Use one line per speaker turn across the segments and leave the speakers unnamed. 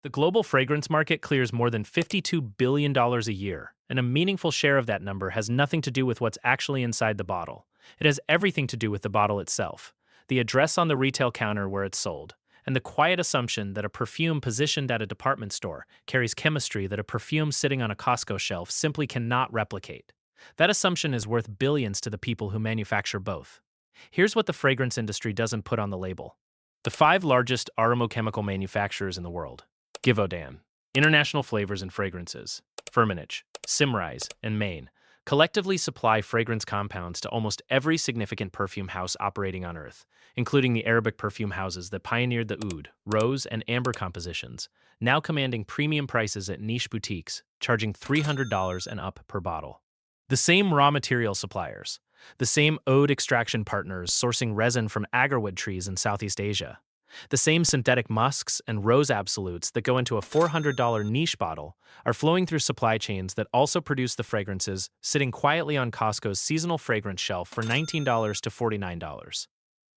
The global fragrance market clears more than $52 billion a year, and a meaningful share of that number has nothing to do with what's actually inside the bottle. It has everything to do with the bottle itself, the address on the retail counter where it's sold, and the quiet assumption that a perfume positioned at a department store carries chemistry that a perfume sitting on a Costco shelf simply cannot replicate. That assumption is worth billions to the people who manufacture both. Here's what the fragrance industry doesn't put on the label. The five largest aromachemical manufacturers in the world: Givaudan, International Flavors and Fragrances, Firmenich, Symrise, and Maine, collectively supply fragrance compounds to almost every significant perfume house operating on Earth, including the Arabic perfume houses that pioneered the oud, rose, and amber compositions, now commanding premium prices at niche boutiques, charging $300 and up per bottle. The same raw material suppliers, the same oud extraction partners sourcing resin from agarwood trees in Southeast Asia, the same synthetic musks and rose absolutes that go into a $400 niche bottle are flowing through supply chains that also produce the fragrances sitting quietly on Costco's seasonal fragrance shelf for $19 to $49.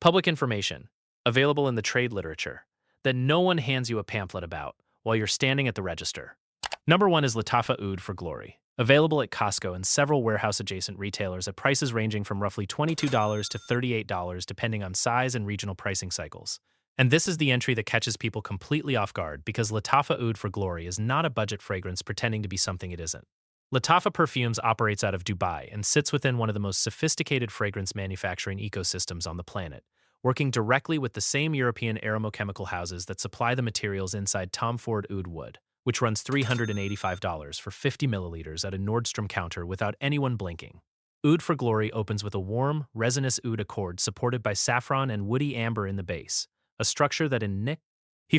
Public information, available in the trade literature, that no one hands you a pamphlet about while you're standing at the register. Number 1 is Lattafa Oud for Glory, available at Costco and several warehouse-adjacent retailers at prices ranging from roughly $22 to $38 depending on size and regional pricing cycles. And this is the entry that catches people completely off guard because Lattafa Oud for Glory is not a budget fragrance pretending to be something it isn't. Lattafa Perfumes operates out of Dubai and sits within one of the most sophisticated fragrance manufacturing ecosystems on the planet, working directly with the same European aromochemical houses that supply the materials inside Tom Ford Oud Wood, which runs $385 for 50 milliliters at a Nordstrom counter without anyone blinking. Oud for Glory opens with a warm, resinous oud accord supported by saffron and woody amber in the base, a structure that in Nick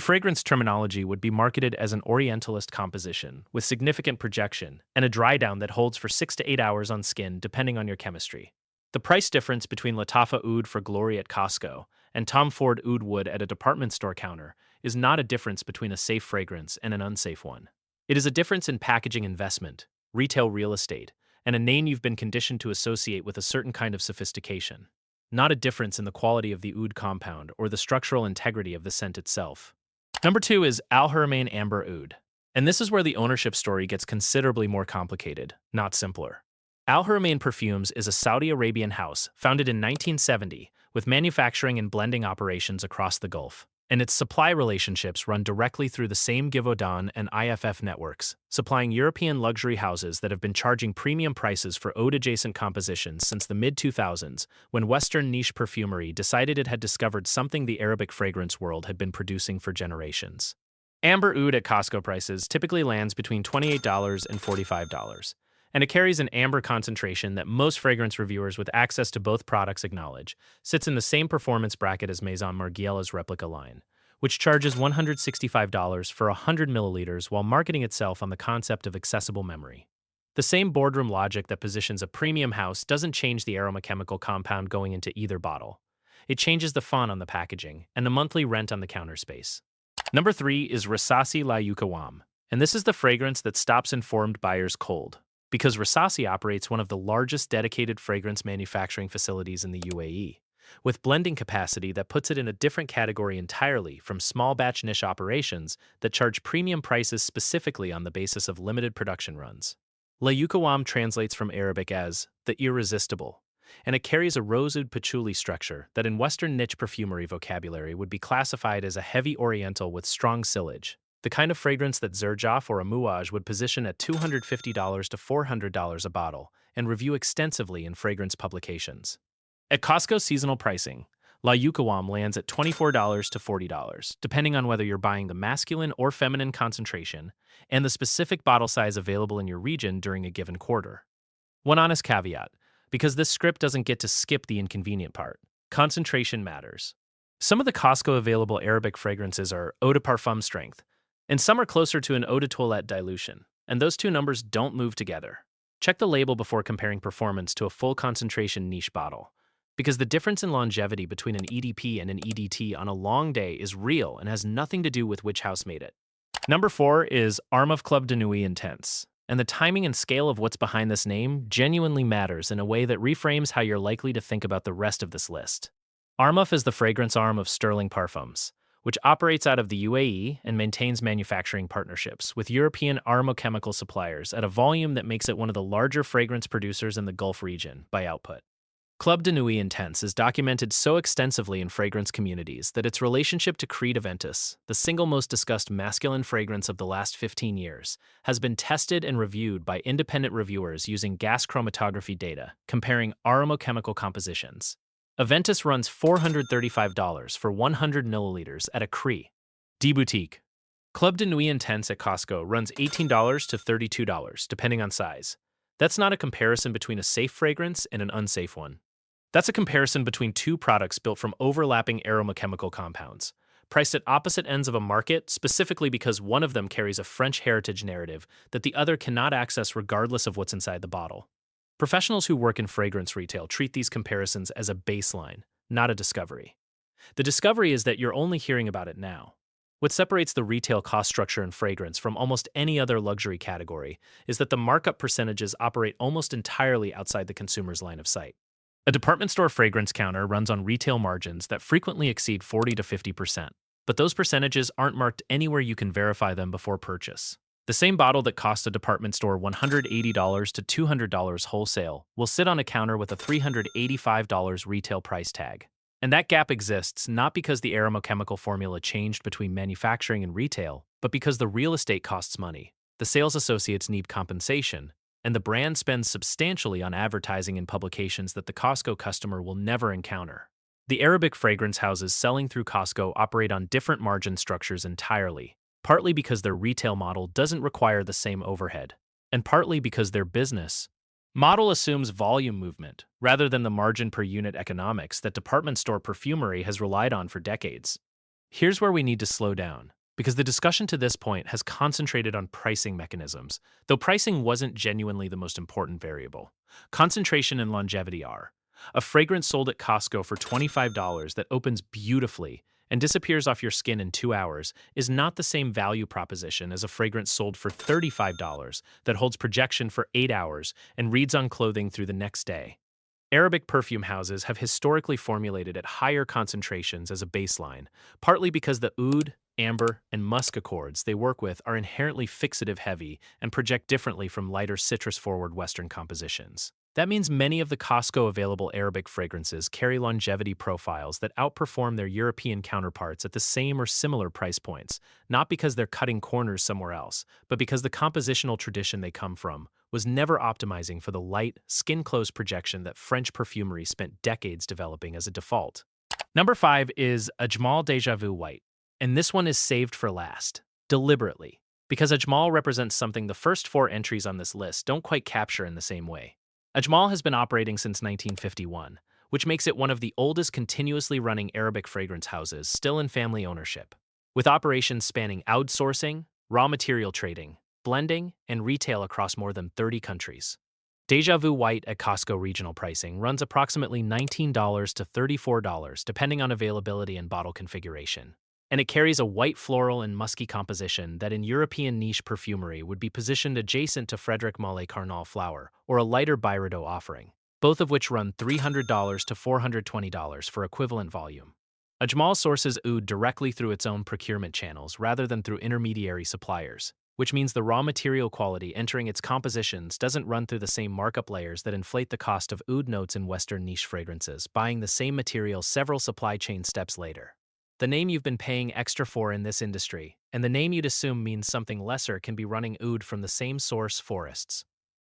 fragrance terminology would be marketed as an Orientalist composition with significant projection and a dry down that holds for 6 to 8 hours on skin depending on your chemistry. The price difference between Lattafa Oud for Glory at Costco and Tom Ford Oud Wood at a department store counter is not a difference between a safe fragrance and an unsafe one. It is a difference in packaging investment, retail real estate, and a name you've been conditioned to associate with a certain kind of sophistication. Not a difference in the quality of the oud compound or the structural integrity of the scent itself. Number 2 is Haramain Amber Oud. And this is where the ownership story gets considerably more complicated, not simpler. Haramain Perfumes is a Saudi Arabian house founded in 1970 with manufacturing and blending operations across the Gulf, and its supply relationships run directly through the same Givaudan and IFF networks, supplying European luxury houses that have been charging premium prices for oud-adjacent compositions since the mid-2000s when Western niche perfumery decided it had discovered something the Arabic fragrance world had been producing for generations. Amber Oud at Costco prices typically lands between $28 and $45. And it carries an amber concentration that most fragrance reviewers with access to both products acknowledge sits in the same performance bracket as Maison Margiela's replica line, which charges $165 for 100 milliliters while marketing itself on the concept of accessible memory. The same boardroom logic that positions a premium house doesn't change the aromochemical compound going into either bottle. It changes the font on the packaging and the monthly rent on the counter space. Number 3 is Rasasi La Yuqawam, and this is the fragrance that stops informed buyers cold, because Rasasi operates one of the largest dedicated fragrance manufacturing facilities in the UAE, with blending capacity that puts it in a different category entirely from small batch niche operations that charge premium prices specifically on the basis of limited production runs. La Yuqawam translates from Arabic as the irresistible, and it carries a rose-oud patchouli structure that in Western niche perfumery vocabulary would be classified as a heavy oriental with strong sillage, the kind of fragrance that Xerjoff or Amouage would position at $250 to $400 a bottle and review extensively in fragrance publications. At Costco seasonal pricing, La Yuqawam lands at $24 to $40, depending on whether you're buying the masculine or feminine concentration and the specific bottle size available in your region during a given quarter. One honest caveat, because this script doesn't get to skip the inconvenient part: concentration matters. Some of the Costco available Arabic fragrances are eau de parfum strength, and some are closer to an eau de toilette dilution, and those two numbers don't move together. Check the label before comparing performance to a full concentration niche bottle, because the difference in longevity between an EDP and an EDT on a long day is real and has nothing to do with which house made it. Number 4 is Armaf Club de Nuit Intense, and the timing and scale of what's behind this name genuinely matters in a way that reframes how you're likely to think about the rest of this list. Armaf is the fragrance arm of Sterling Parfums, which operates out of the UAE and maintains manufacturing partnerships with European aromachemical suppliers at a volume that makes it one of the larger fragrance producers in the Gulf region by output. Club de Nuit Intense is documented so extensively in fragrance communities that its relationship to Creed Aventus, the single most discussed masculine fragrance of the last 15 years, has been tested and reviewed by independent reviewers using gas chromatography data, comparing aromochemical compositions. Aventus runs $435 for 100 milliliters at a Cree D boutique. Club de Nuit Intense at Costco runs $18 to $32, depending on size. That's not a comparison between a safe fragrance and an unsafe one. That's a comparison between two products built from overlapping aromochemical compounds, priced at opposite ends of a market specifically because one of them carries a French heritage narrative that the other cannot access regardless of what's inside the bottle. Professionals who work in fragrance retail treat these comparisons as a baseline, not a discovery. The discovery is that you're only hearing about it now. What separates the retail cost structure in fragrance from almost any other luxury category is that the markup percentages operate almost entirely outside the consumer's line of sight. A department store fragrance counter runs on retail margins that frequently exceed 40 to 50%, but those percentages aren't marked anywhere you can verify them before purchase. The same bottle that costs a department store $180 to $200 wholesale will sit on a counter with a $385 retail price tag. And that gap exists not because the aromochemical formula changed between manufacturing and retail, but because the real estate costs money, the sales associates need compensation, and the brand spends substantially on advertising and publications that the Costco customer will never encounter. The Arabic fragrance houses selling through Costco operate on different margin structures entirely, partly because their retail model doesn't require the same overhead, and partly because their business model assumes volume movement rather than the margin per unit economics that department store perfumery has relied on for decades. Here's where we need to slow down, because the discussion to this point has concentrated on pricing mechanisms, though pricing wasn't genuinely the most important variable. Concentration and longevity are. A fragrance sold at Costco for $25 that opens beautifully and disappears off your skin in 2 hours is not the same value proposition as a fragrance sold for $35 that holds projection for 8 hours and reads on clothing through the next day. Arabic perfume houses have historically formulated at higher concentrations as a baseline, partly because the oud, amber, and musk accords they work with are inherently fixative heavy and project differently from lighter citrus-forward Western compositions. That means many of the Costco-available Arabic fragrances carry longevity profiles that outperform their European counterparts at the same or similar price points, not because they're cutting corners somewhere else, but because the compositional tradition they come from was never optimizing for the light, skin-close projection that French perfumery spent decades developing as a default. Number 5 is Ajmal Deja Vu White, and this one is saved for last, deliberately, because Ajmal represents something the first 4 entries on this list don't quite capture in the same way. Ajmal has been operating since 1951, which makes it one of the oldest continuously running Arabic fragrance houses still in family ownership, with operations spanning outsourcing, raw material trading, blending, and retail across more than 30 countries. Deja Vu White at Costco regional pricing runs approximately $19 to $34 depending on availability and bottle configuration. And it carries a white floral and musky composition that in European niche perfumery would be positioned adjacent to Frederic Malle Carnal flower or a lighter Byredo offering, both of which run $300 to $420 for equivalent volume. Ajmal sources oud directly through its own procurement channels rather than through intermediary suppliers, which means the raw material quality entering its compositions doesn't run through the same markup layers that inflate the cost of oud notes in Western niche fragrances, buying the same material several supply chain steps later. The name you've been paying extra for in this industry, and the name you'd assume means something lesser, can be running oud from the same source forests.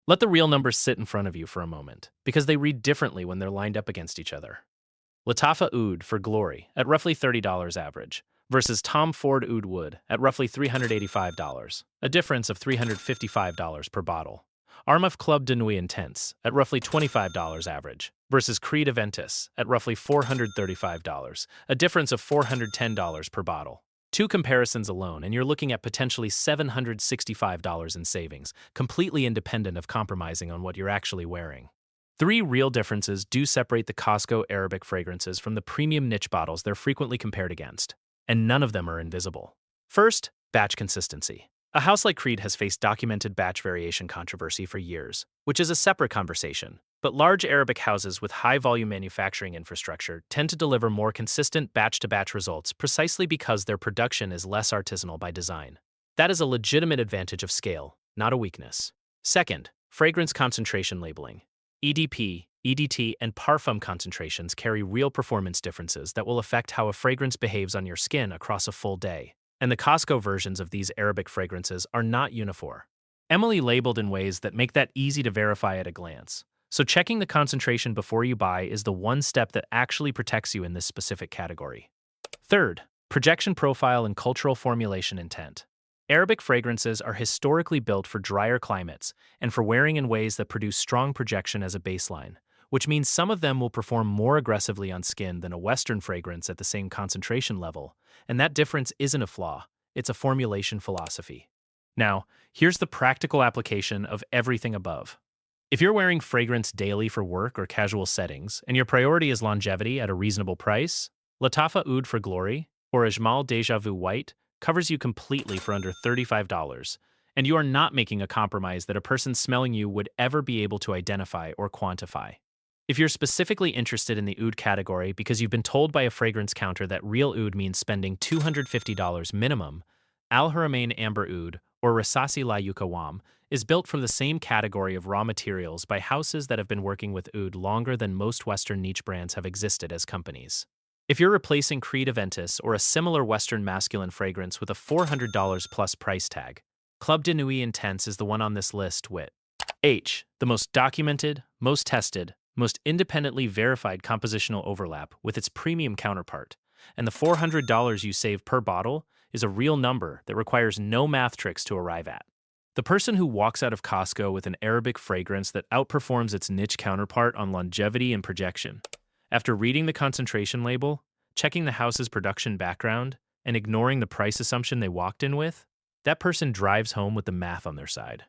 Let the real numbers sit in front of you for a moment, because they read differently when they're lined up against each other. Lattafa Oud for Glory at roughly $30 average, versus Tom Ford Oud Wood at roughly $385, a difference of $355 per bottle. Armaf Club de Nuit Intense at roughly $25 average, versus Creed Aventus at roughly $435, a difference of $410 per bottle. 2 comparisons alone, and you're looking at potentially $765 in savings, completely independent of compromising on what you're actually wearing. 3 real differences do separate the Costco Arabic fragrances from the premium niche bottles they're frequently compared against, and none of them are invisible. First, batch consistency. A house like Creed has faced documented batch variation controversy for years, which is a separate conversation. But large Arabic houses with high volume manufacturing infrastructure tend to deliver more consistent batch to batch results precisely because their production is less artisanal by design. That is a legitimate advantage of scale, not a weakness. Second, fragrance concentration labeling. EDP, EDT, and parfum concentrations carry real performance differences that will affect how a fragrance behaves on your skin across a full day. And the Costco versions of these Arabic fragrances are not uniform. Emily labeled in ways that make that easy to verify at a glance. So checking the concentration before you buy is the one step that actually protects you in this specific category. Third, projection profile and cultural formulation intent. Arabic fragrances are historically built for drier climates and for wearing in ways that produce strong projection as a baseline, which means some of them will perform more aggressively on skin than a Western fragrance at the same concentration level, and that difference isn't a flaw, it's a formulation philosophy. Now, here's the practical application of everything above. If you're wearing fragrance daily for work or casual settings, and your priority is longevity at a reasonable price, Lattafa Oud for Glory or Ajmal Deja Vu White covers you completely for under $35, and you are not making a compromise that a person smelling you would ever be able to identify or quantify. If you're specifically interested in the oud category because you've been told by a fragrance counter that real oud means spending $250 minimum, Haramain Amber Oud, or Rasasi La Yuqawam, is built from the same category of raw materials by houses that have been working with oud longer than most Western niche brands have existed as companies. If you're replacing Creed Aventus or a similar Western masculine fragrance with a $400 plus price tag, Club de Nuit Intense is the one on this list with H, the most documented, most tested, most independently verified compositional overlap with its premium counterpart, and the $400 you save per bottle is a real number that requires no math tricks to arrive at. The person who walks out of Costco with an Arabic fragrance that outperforms its niche counterpart on longevity and projection, after reading the concentration label, checking the house's production background, and ignoring the price assumption they walked in with, that person drives home with the math on their side.